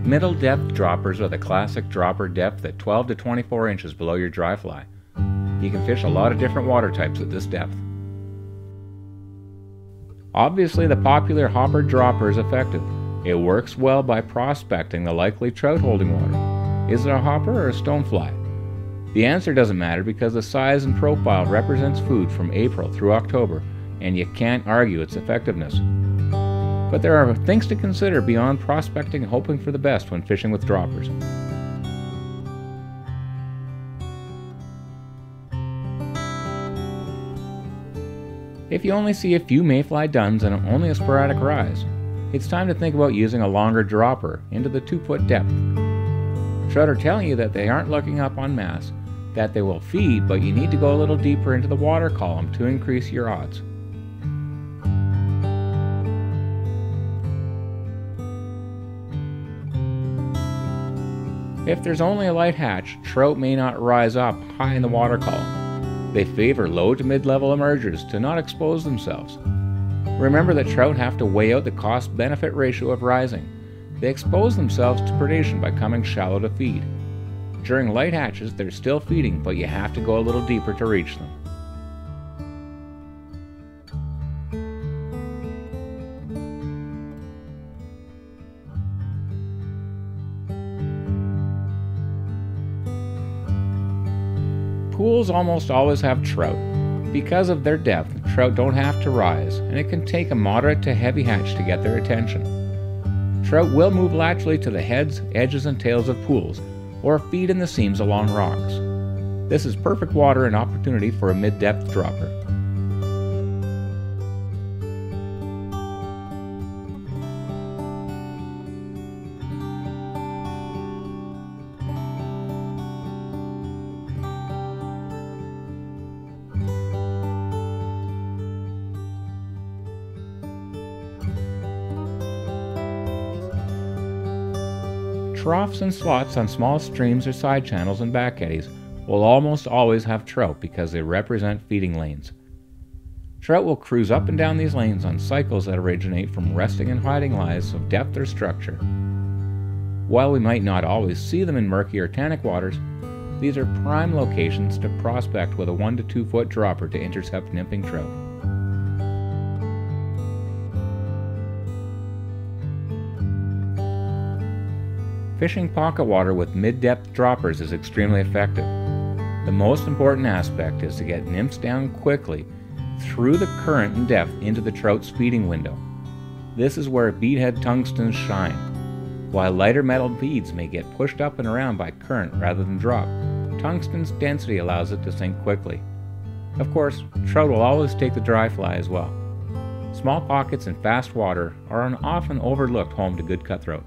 Middle depth droppers are the classic dropper depth at 12 to 24 inches below your dry fly. You can fish a lot of different water types at this depth. Obviously, the popular hopper dropper is effective. It works well by prospecting the likely trout holding water. Is it a hopper or a stonefly? The answer doesn't matter because the size and profile represents food from April through October, and you can't argue its effectiveness. But there are things to consider beyond prospecting and hoping for the best when fishing with droppers. If you only see a few mayfly duns and only a sporadic rise, it's time to think about using a longer dropper into the 2-foot depth. Trout are telling you that they aren't looking up en masse, that they will feed, but you need to go a little deeper into the water column to increase your odds. If there's only a light hatch, trout may not rise up high in the water column. They favor low to mid-level emergers to not expose themselves. Remember that trout have to weigh out the cost-benefit ratio of rising. They expose themselves to predation by coming shallow to feed. During light hatches, they're still feeding, but you have to go a little deeper to reach them. Pools almost always have trout. Because of their depth, trout don't have to rise, and it can take a moderate to heavy hatch to get their attention. Trout will move laterally to the heads, edges, and tails of pools, or feed in the seams along rocks. This is perfect water and opportunity for a mid-depth dropper. Troughs and slots on small streams or side channels and back eddies will almost always have trout because they represent feeding lanes. Trout will cruise up and down these lanes on cycles that originate from resting and hiding lies of depth or structure. While we might not always see them in murky or tannic waters, these are prime locations to prospect with a 1 to 2 foot dropper to intercept nymphing trout. Fishing pocket water with mid-depth droppers is extremely effective. The most important aspect is to get nymphs down quickly through the current and depth into the trout's feeding window. This is where beadhead tungstens shine. While lighter metal beads may get pushed up and around by current rather than drop, tungsten's density allows it to sink quickly. Of course, trout will always take the dry fly as well. Small pockets in fast water are an often overlooked home to good cutthroat.